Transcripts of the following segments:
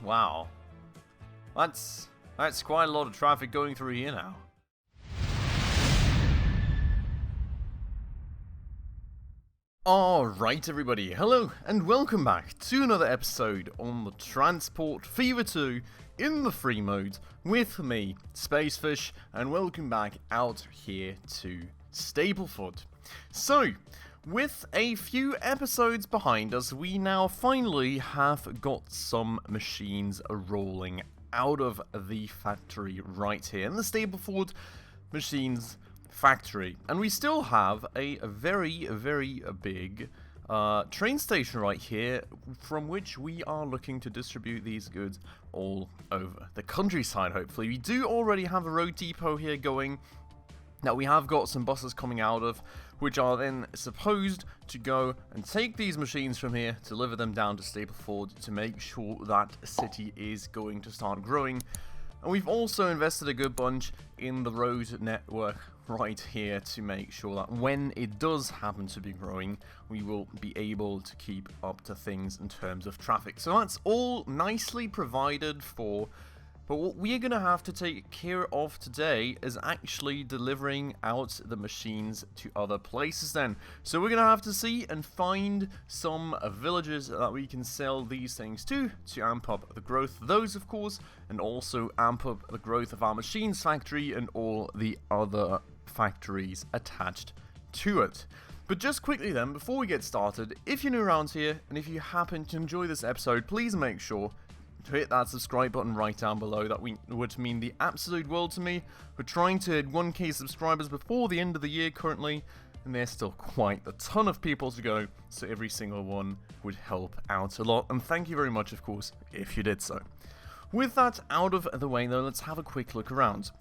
Wow. That's quite a lot of traffic going through here now. Alright everybody, hello and welcome back to another episode on the Transport Fever 2 in the free mode with me, Spacefish, and welcome back out here to Stapleford. So, with a few episodes behind us, we now finally have got some machines rolling out of the factory right here in the Stapleford Machines factory, and we still have a very big train station right here from which we are looking to distribute these goods all over the countryside. Hopefully we do already have a road depot here going that we have got some buses coming out of, which are then supposed to go and take these machines from here, deliver them down to Stapleford to make sure that city is going to start growing. And we've also invested a good bunch in the road network right here to make sure that when it does happen to be growing, we will be able to keep up to things in terms of traffic. So that's all nicely provided for. But what we're going to have to take care of today is actually delivering out the machines to other places then. So we're going to have to see and find some villages that we can sell these things to amp up the growth of those, of course, and also amp up the growth of our machines factory and all the other factories attached to it. But just quickly then, before we get started, if you're new around here and if you happen to enjoy this episode, please make sure to hit that subscribe button right down below. That would mean the absolute world to me. We're trying to hit 1k subscribers before the end of the year currently, and there's still quite a ton of people to go, so every single one would help out a lot, and thank you very much, of course, if you did so. With that out of the way though, let's have a quick look around.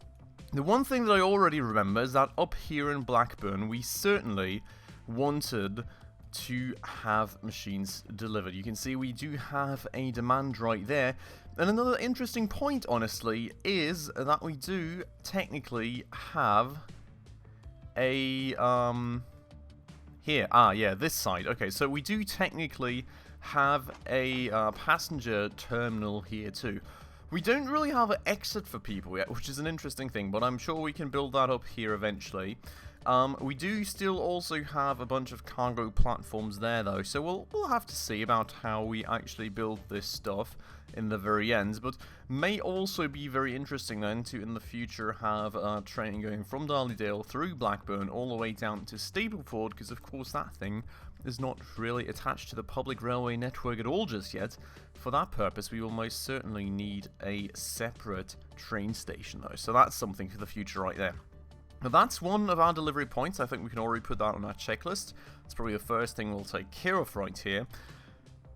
The one thing that I already remember is that up here in Blackburn, we certainly wanted to have machines delivered. You can see we do have a demand right there. And another interesting point, honestly, is that we do technically have a this side. Okay, so we do technically have a passenger terminal here too. We don't really have an exit for people yet, which is an interesting thing, but I'm sure we can build that up here eventually. We do still also have a bunch of cargo platforms there though, so we'll have to see about how we actually build this stuff in the very end, but may also be very interesting then to in the future have train going from Darlydale through Blackburn all the way down to Stapleford, because of course that thing is not really attached to the public railway network at all just yet. For that purpose we will most certainly need a separate train station though, so that's something for the future right there. Now that's one of our delivery points. I think we can already put that on our checklist. It's probably the first thing we'll take care of right here.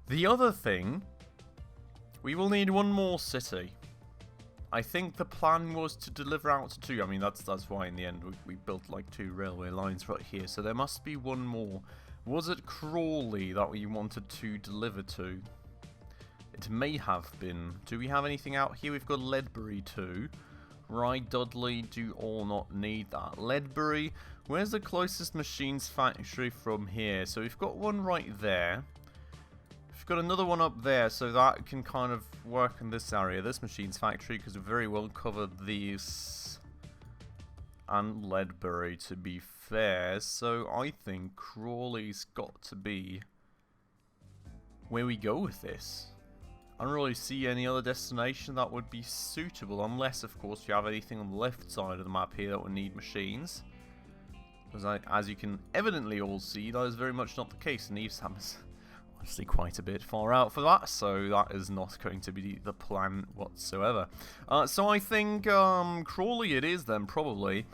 The other thing, we will need one more city. I think the plan was to deliver out to two. I mean, that's why in the end we built like 2 railway lines right here. So there must be one more. Was it Crawley that we wanted to deliver to? It may have been. Do we have anything out here? We've got Ledbury too. Right, Dudley do all not need that. Ledbury, where's the closest machines factory from here? So we've got one right there. We've got another one up there, so that can kind of work in this area, this machines factory, because we've very well covered these and Ledbury, to be fair. So I think Crawley's got to be where we go with this. I don't really see any other destination that would be suitable, unless of course you have anything on the left side of the map here that would need machines. Because as you can evidently all see, that is very much not the case, and Evesham is honestly quite a bit far out for that, so that is not going to be the plan whatsoever. So I think Crawley it is then, probably.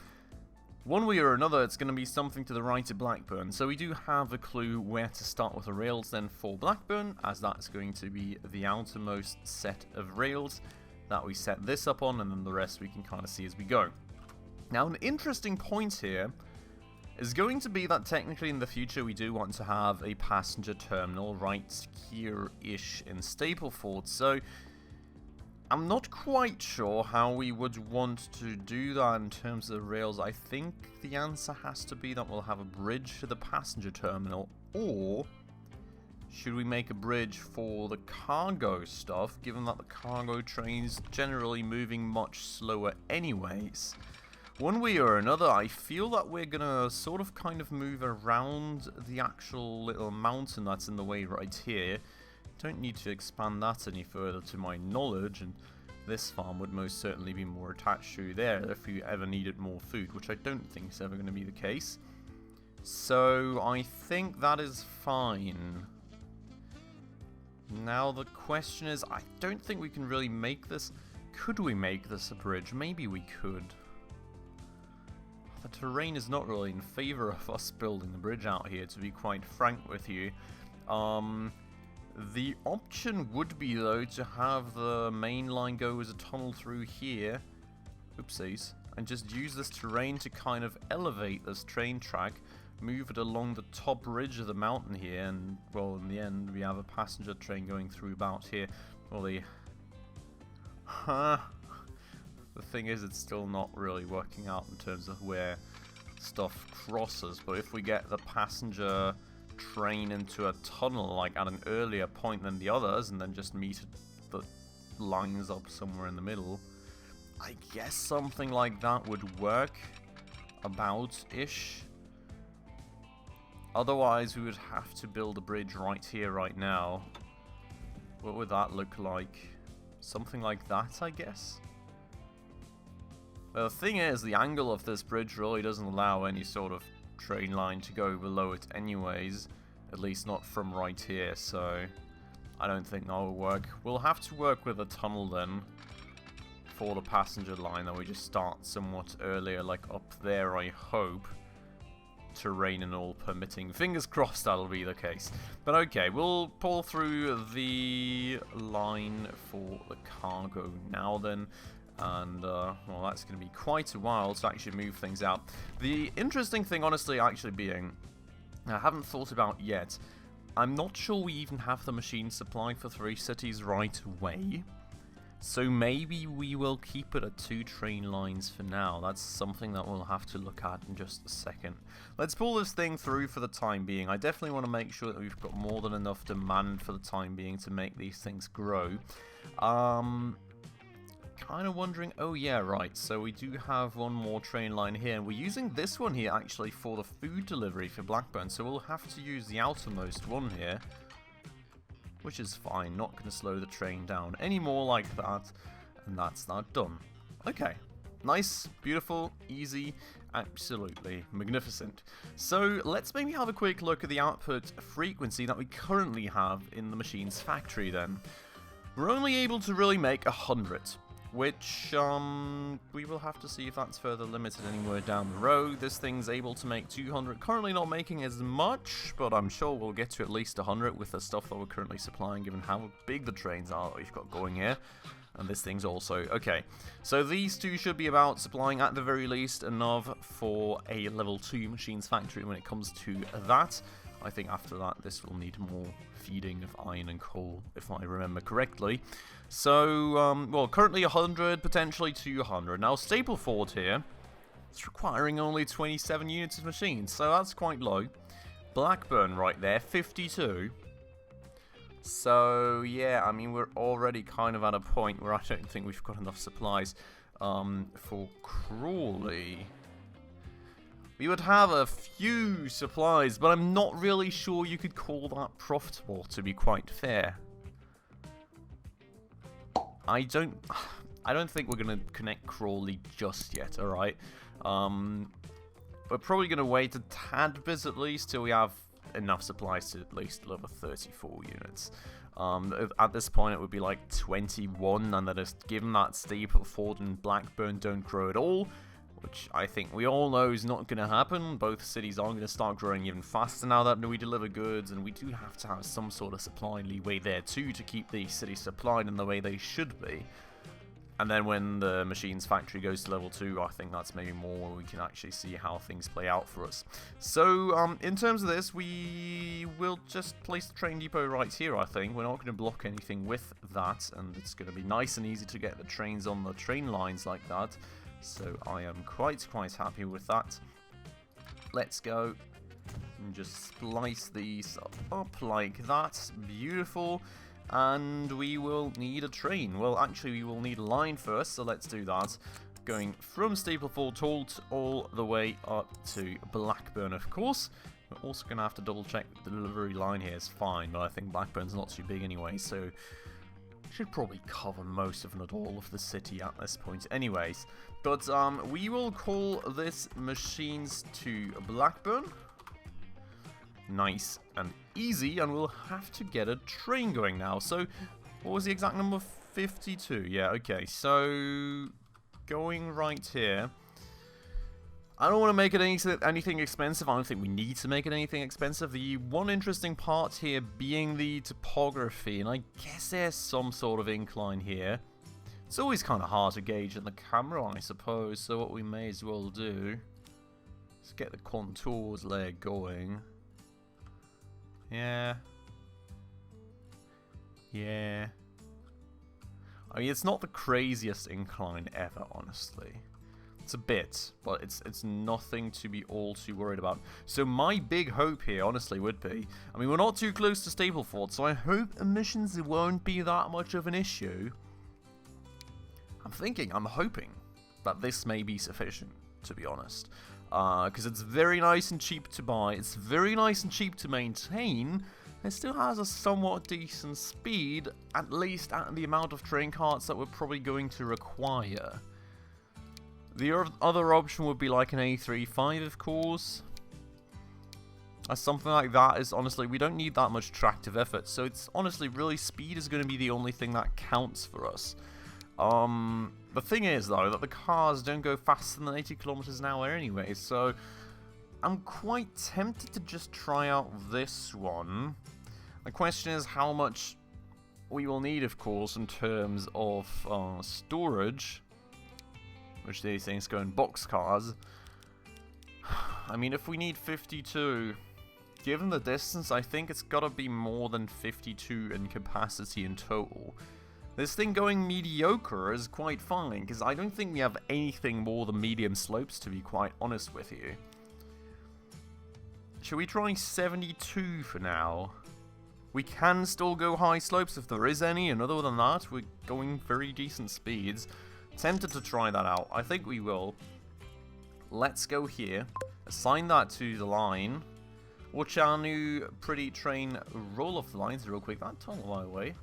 One way or another, it's going to be something to the right of Blackburn. So we do have a clue where to start with the rails then for Blackburn, as that's going to be the outermost set of rails that we set this up on, and then the rest we can kind of see as we go. Now, an interesting point here is going to be that technically in the future we do want to have a passenger terminal right here-ish in Stapleford. So I'm not quite sure how we would want to do that in terms of rails. I think the answer has to be that we'll have a bridge to the passenger terminal, or should we make a bridge for the cargo stuff, given that the cargo train's generally moving much slower anyways? One way or another, I feel that we're gonna sort of kind of move around the actual little mountain that's in the way right here. Don't need to expand that any further to my knowledge, and this farm would most certainly be more attached to there if you ever needed more food, which I don't think is ever going to be the case. So I think that is fine. Now the question is, I don't think we can really make this. Could we make this a bridge? Maybe we could. The terrain is not really in favor of us building the bridge out here, to be quite frank with you. The option would be, though, to have the main line go as a tunnel through here. Oopsies. And just use this terrain to kind of elevate this train track, move it along the top ridge of the mountain here, and, well, in the end, we have a passenger train going through about here. Well, the thing is, it's still not really working out in terms of where stuff crosses, but if we get the passenger train into a tunnel, like at an earlier point than the others, and then just meet the lines up somewhere in the middle, I guess something like that would work about-ish. Otherwise, we would have to build a bridge right here, right now. What would that look like? Something like that, I guess? The thing is, the angle of this bridge really doesn't allow any sort of train line to go below it anyways, at least not from right here, so I don't think that will work. We'll have to work with a tunnel then for the passenger line that we just start somewhat earlier, like up there, I hope. Terrain and all permitting. Fingers crossed that'll be the case. But okay, we'll pull through the line for the cargo now then. And, well, that's going to be quite a while to actually move things out. The interesting thing, honestly, actually being, I haven't thought about yet, I'm not sure we even have the machine supply for 3 cities right away. So maybe we will keep it at 2 train lines for now. That's something that we'll have to look at in just a second. Let's pull this thing through for the time being. I definitely want to make sure that we've got more than enough demand for the time being to make these things grow. Kind of wondering, oh yeah, right, so we do have one more train line here, and we're using this one here actually for the food delivery for Blackburn, so we'll have to use the outermost one here, which is fine, not going to slow the train down any more like that, and that's that done. Okay, nice, beautiful, easy, absolutely magnificent. So let's maybe have a quick look at the output frequency that we currently have in the machine's factory then. We're only able to really make 100. Which, we will have to see if that's further limited anywhere down the road. This thing's able to make 200. Currently not making as much, but I'm sure we'll get to at least 100 with the stuff that we're currently supplying, given how big the trains are that we've got going here. And this thing's also... Okay, so these two should be about supplying, at the very least, enough for a level 2 machine's factory when it comes to that. I think after that, this will need more feeding of iron and coal, if I remember correctly. So, well, currently 100, potentially 200. Now, Stapleford here, it's requiring only 27 units of machines, so that's quite low. Blackburn right there, 52. So, yeah, I mean, we're already kind of at a point where I don't think we've got enough supplies for Crawley. We would have a few supplies, but I'm not really sure you could call that profitable, to be quite fair. I don't think we're going to connect Crawley just yet, alright? We're probably going to wait a tad bit at least till we have enough supplies to at least deliver 34 units. At this point it would be like 21, and that is given that Stapleford and Blackburn don't grow at all, which I think we all know is not going to happen. Both cities are going to start growing even faster now that we deliver goods, and we do have to have some sort of supply leeway there too to keep these cities supplied in the way they should be. And then when the machine's factory goes to level 2, I think that's maybe more where we can actually see how things play out for us. So, in terms of this, we will just place the train depot right here, I think. We're not going to block anything with that, and it's going to be nice and easy to get the trains on the train lines like that. So I am quite happy with that. Let's go. And just splice these up like that. Beautiful. And we will need a train. Well, actually, we will need a line first, so let's do that. Going from Stapleford all the way up to Blackburn, of course. We're also going to have to double check the delivery line here is fine, but I think Blackburn's not too big anyway, so should probably cover most, if not all, of the city at this point anyways. But we will call this machines to Blackburn. Nice and easy, and we'll have to get a train going now. So, what was the exact number? 52. Yeah, okay, so going right here. I don't want to make it anything expensive. I don't think we need to make it anything expensive. The one interesting part here being the topography, and I guess there's some sort of incline here. It's always kind of hard to gauge in the camera, I suppose, so what we may as well do is get the contours layer going. Yeah. Yeah. I mean, it's not the craziest incline ever, honestly. It's a bit, but it's nothing to be all too worried about. So my big hope here, honestly, would be, I mean, we're not too close to Stapleford, so I hope emissions won't be that much of an issue. I'm hoping that this may be sufficient, to be honest. Because it's very nice and cheap to buy, it's very nice and cheap to maintain. It still has a somewhat decent speed, at least at the amount of train carts that we're probably going to require. The other option would be like an A35, of course. Something like that is, honestly, we don't need that much tractive effort. So it's, honestly, really, speed is going to be the only thing that counts for us. The thing is, though, that the cars don't go faster than 80 kilometers an hour anyway. So I'm quite tempted to just try out this one. The question is how much we will need, of course, in terms of storage. Which these things go in boxcars. I mean, if we need 52, given the distance, I think it's gotta be more than 52 in capacity in total. This thing going mediocre is quite fine, because I don't think we have anything more than medium slopes, to be quite honest with you. Should we try 72 for now? We can still go high slopes if there is any, and other than that, we're going very decent speeds. Tempted to try that out. I think we will. Let's go here. Assign that to the line. Watch our new pretty train roll off the lines real quick. That tunnel, by the way,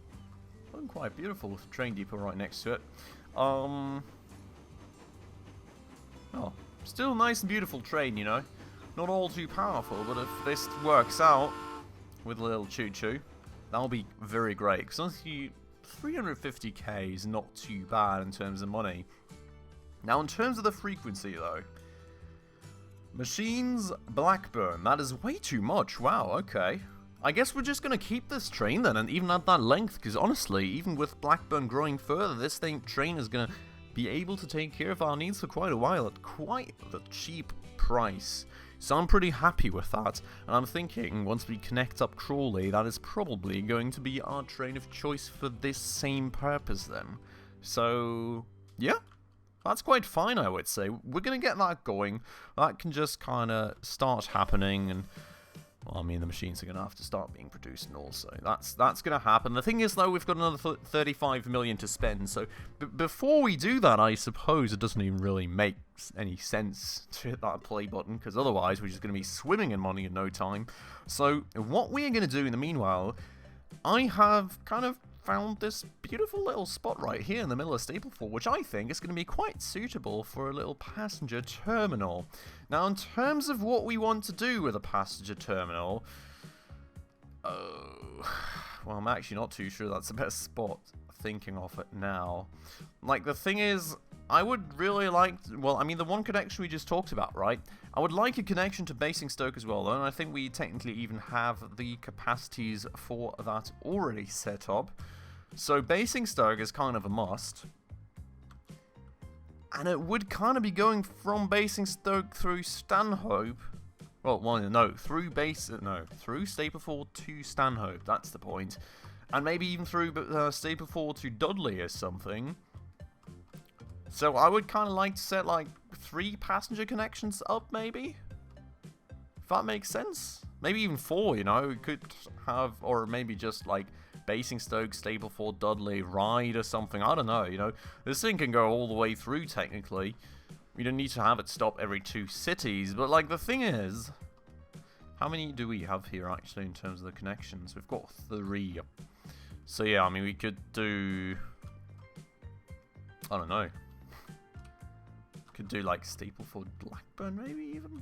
looking quite beautiful with the train depot right next to it. Oh, still nice and beautiful train, you know. Not all too powerful, but if this works out with a little choo-choo, that'll be very great. Because honestly, 350k is not too bad in terms of money. Now, in terms of the frequency, though, machines Blackburn, that is way too much. Wow, okay. I guess we're just going to keep this train then, and even at that length, because honestly, even with Blackburn growing further, this train is going to be able to take care of our needs for quite a while at quite the cheap price. So I'm pretty happy with that, and I'm thinking once we connect up Crawley, that is probably going to be our train of choice for this same purpose then. So, yeah, that's quite fine, I would say. We're going to get that going. That can just kind of start happening, and, well, I mean, the machines are going to have to start being produced and all, so that's going to happen. The thing is, though, we've got another 35 million to spend, so before we do that, I suppose it doesn't even really make any sense to hit that play button, because otherwise we're just going to be swimming in money in no time. So what we are going to do in the meanwhile, I have kind of found this beautiful little spot right here in the middle of Stapleford, which I think is going to be quite suitable for a little passenger terminal. Now, in terms of what we want to do with a passenger terminal, well, I'm actually not too sure that's the best spot, thinking of it now. Like, the thing is, I would really like, well, I mean, the one connection we just talked about, right? I would like a connection to Basingstoke as well, though, and I think we technically even have the capacities for that already set up. So Basingstoke is kind of a must. And it would kind of be going from Basingstoke through Stanhope. Well, no, through Stapleford to Stanhope, that's the point. And maybe even through Stapleford to Dudley or something. So I would kind of like to set like 3 passenger connections up, maybe? If that makes sense. Maybe even 4, you know. We could have, or maybe just like Basingstoke, Stapleford, Dudley, Ryde or something. I don't know, you know. This thing can go all the way through, technically. We don't need to have it stop every 2 cities. But, like, the thing is, how many do we have here, actually, in terms of the connections? We've got 3. So, yeah, I mean, we could do... I don't know. Could do, like, Stapleford, Blackburn, maybe, even?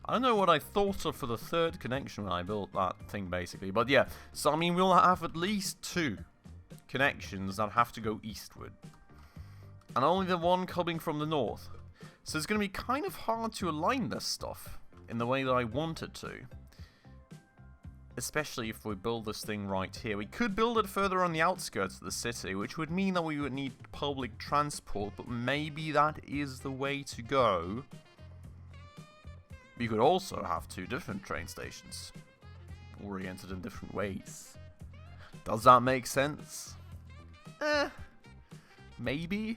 I don't know what I thought of for the 3rd connection when I built that thing, basically. But, yeah. So, I mean, we'll have at least 2 connections that have to go eastward. And only the one coming from the north. So it's going to be kind of hard to align this stuff in the way that I want it to. Especially if we build this thing right here. We could build it further on the outskirts of the city, which would mean that we would need public transport, but maybe that is the way to go. We could also have 2 different train stations, oriented in different ways. Does that make sense? Maybe.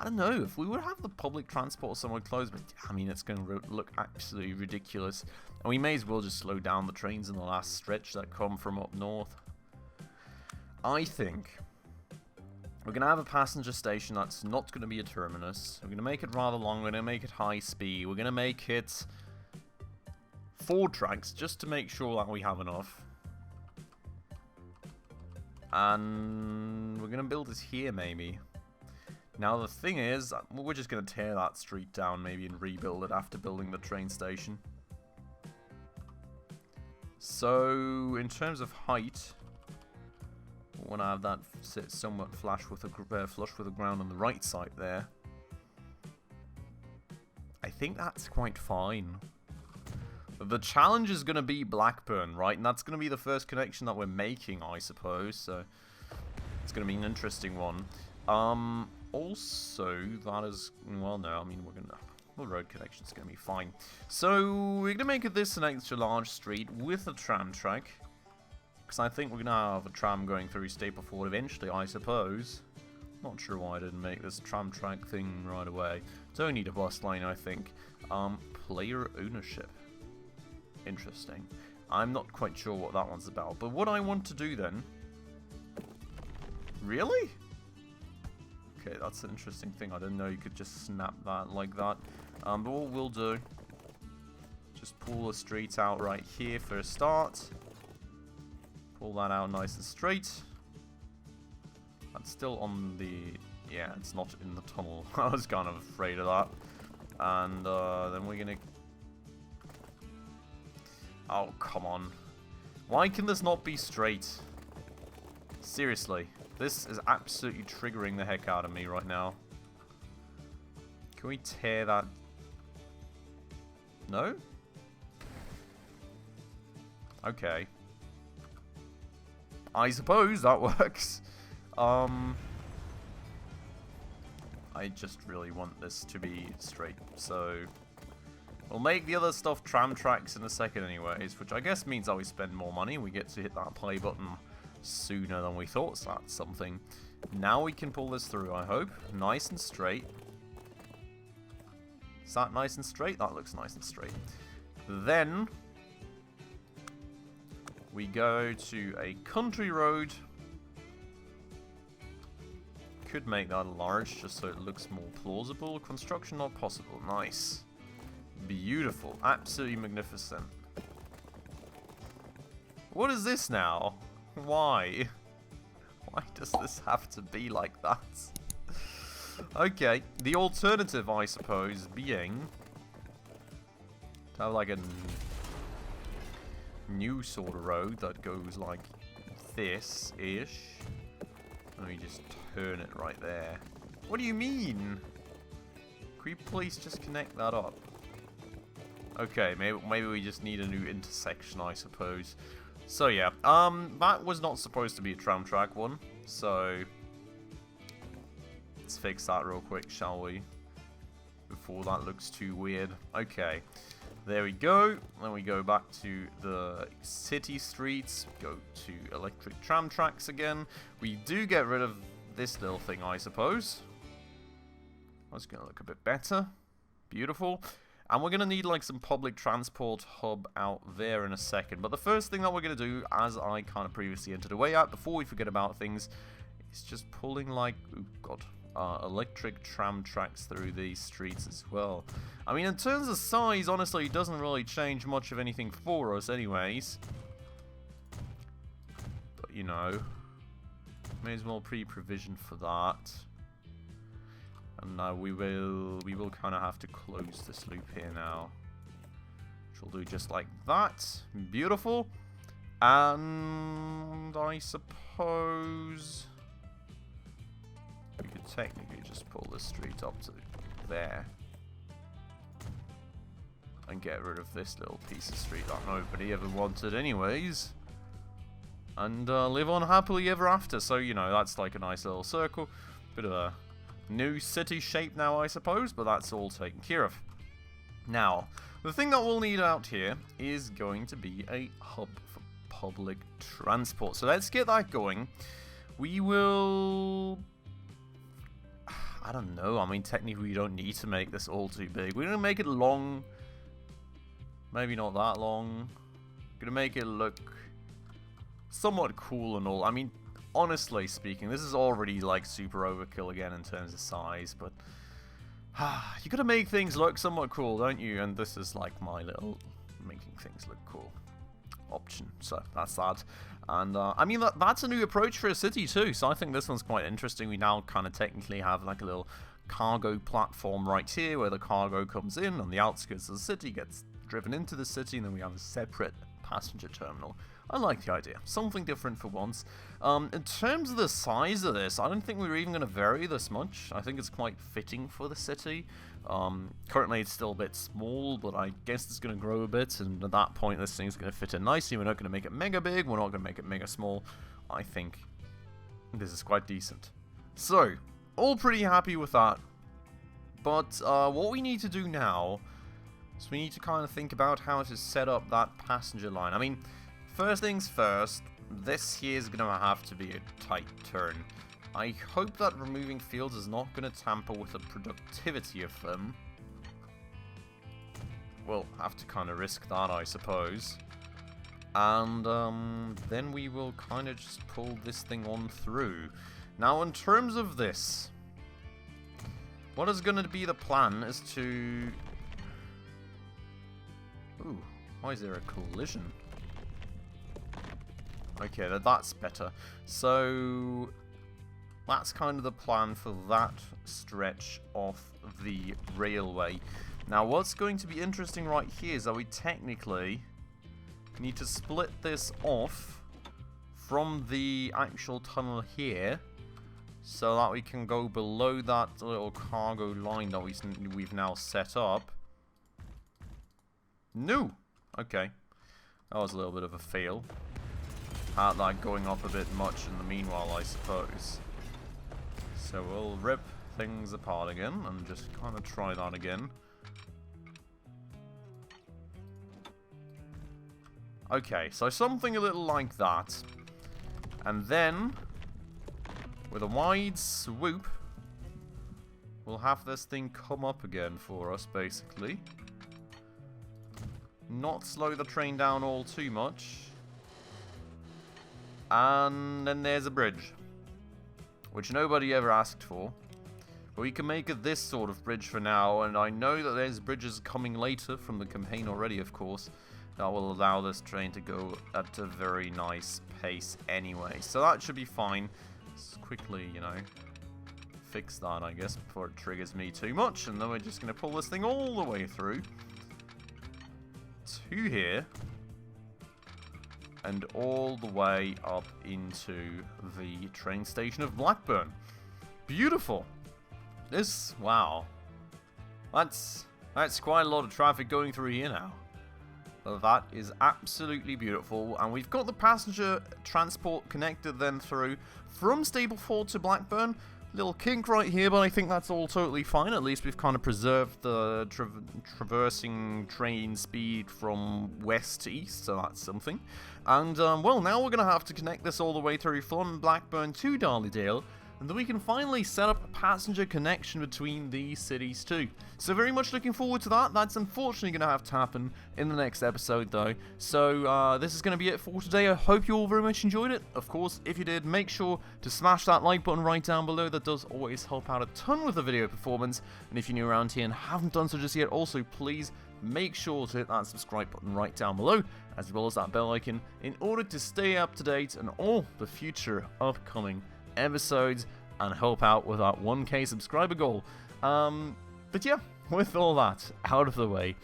I don't know, if we would have the public transport somewhere close, but I mean, it's going to look absolutely ridiculous. And we may as well just slow down the trains in the last stretch that come from up north. I think we're going to have a passenger station that's not going to be a terminus. We're going to make it rather long, we're going to make it high speed. We're going to make it 4 tracks just to make sure that we have enough. And we're going to build this here, maybe. Now, the thing is, we're just going to tear that street down, maybe, and rebuild it after building the train station. So, in terms of height, we want to have that sit somewhat flush with the ground on the right side there. I think that's quite fine. The challenge is going to be Blackburn, right? And that's going to be the first connection that we're making, I suppose. So, it's going to be an interesting one. Also, that is, well, no, I mean, the road connection's going to be fine. So, we're going to make this an extra large street with a tram track. Because I think we're going to have a tram going through Stapleford eventually, I suppose. Not sure why I didn't make this tram track thing right away. Don't need a bus line, I think. Player ownership. Interesting. I'm not quite sure what that one's about. But what I want to do then... Really? Okay, that's an interesting thing. I didn't know you could just snap that like that. But what we'll do, just pull the street out right here for a start. Pull that out nice and straight. That's still on the... Yeah, it's not in the tunnel. I was kind of afraid of that. And then we're going to... Oh, come on. Why can this not be straight? Seriously. This is absolutely triggering the heck out of me right now. Can we tear that? No? Okay. I suppose that works. I just really want this to be straight, so... We'll make the other stuff tram tracks in a second anyways, which I guess means that we spend more money and we get to hit that play button sooner than we thought, so that's something. Now we can pull this through, I hope. Nice and straight. Is that nice and straight? That looks nice and straight. Then we go to a country road. Could make that large just so it looks more plausible. Construction not possible. Nice. Beautiful. Absolutely magnificent. What is this now? Why? Why does this have to be like that? Okay. The alternative, I suppose, being to have like a new sort of road that goes like this-ish. Let me just turn it right there. What do you mean? Could you please just connect that up? Okay, maybe we just need a new intersection, I suppose. So yeah, that was not supposed to be a tram track one, so let's fix that real quick, shall we? Before that looks too weird. Okay, there we go. Then we go back to the city streets, go to electric tram tracks again. We do get rid of this little thing, I suppose. That's going to look a bit better. Beautiful. And we're going to need like some public transport hub out there in a second. But the first thing that we're going to do, as I kind of previously entered a way out, before we forget about things, is just pulling like, oh god, electric tram tracks through these streets as well. I mean, in terms of size, honestly, it doesn't really change much of anything for us anyways. But, you know, may as well pre-provision for that. And now we will kind of have to close this loop here now. Which we'll do just like that. Beautiful. And I suppose we could technically just pull this street up to there. And get rid of this little piece of street that nobody ever wanted anyways. And live on happily ever after. So, you know, that's like a nice little circle. Bit of a new city shape now, I suppose, but that's all taken care of. Now, the thing that we'll need out here is going to be a hub for public transport. So let's get that going. We will... I don't know. I mean, technically, we don't need to make this all too big. We're going to make it long. Maybe not that long. Going to make it look somewhat cool and all. I mean, honestly speaking, this is already like super overkill again in terms of size, but you gotta make things look somewhat cool, don't you? And this is like my little making things look cool option, so that's that. And I mean, that's a new approach for a city too, so I think this one's quite interesting. We now kind of technically have like a little cargo platform right here where the cargo comes in on the outskirts of the city, gets driven into the city, and then we have a separate passenger terminal. I like the idea. Something different for once. In terms of the size of this, I don't think we're even going to vary this much. I think it's quite fitting for the city. Currently it's still a bit small, but I guess it's going to grow a bit, and at that point this thing's going to fit in nicely. We're not going to make it mega big, we're not going to make it mega small. I think this is quite decent. So, all pretty happy with that. But what we need to do now is we need to kind of think about how to set up that passenger line. I mean, first things first, this here is going to have to be a tight turn. I hope that removing fields is not going to tamper with the productivity of them. We'll have to kind of risk that, I suppose. And then we will kind of just pull this thing on through. Now, in terms of this, what is going to be the plan is to... Ooh, why is there a collision? Okay, that's better. So, that's kind of the plan for that stretch of the railway. Now, what's going to be interesting right here is that we technically need to split this off from the actual tunnel here, so that we can go below that little cargo line that we've now set up. No! Okay. That was a little bit of a fail. Had that going up a bit much in the meanwhile, I suppose. So we'll rip things apart again and just kind of try that again. Okay, so something a little like that. And then, with a wide swoop, we'll have this thing come up again for us, basically. Not slow the train down all too much. And then there's a bridge, which nobody ever asked for. But we can make it this sort of bridge for now, and I know that there's bridges coming later from the campaign already, of course, that will allow this train to go at a very nice pace anyway. So that should be fine. Just quickly, you know, fix that, I guess, before it triggers me too much, and then we're just going to pull this thing all the way through to here. And all the way up into the train station of Blackburn. Beautiful. This, wow. That's quite a lot of traffic going through here now. But that is absolutely beautiful. And we've got the passenger transport connected then through from Stapleford to Blackburn. Little kink right here, but I think that's all totally fine. At least we've kind of preserved the traversing train speed from west to east, so that's something. And, well, now we're going to have to connect this all the way through from Blackburn to Darlydale, and that we can finally set up a passenger connection between these cities too. So very much looking forward to that. That's unfortunately going to have to happen in the next episode though. So this is going to be it for today. I hope you all very much enjoyed it. Of course, if you did, make sure to smash that like button right down below. That does always help out a ton with the video performance. And if you're new around here and haven't done so just yet, also please make sure to hit that subscribe button right down below, as well as that bell icon, in order to stay up to date on all the future upcoming episodes and help out with that 1K subscriber goal. But yeah, with all that out of the way,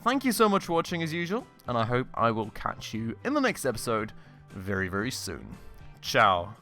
thank you so much for watching as usual, and I hope I will catch you in the next episode very, very soon. Ciao.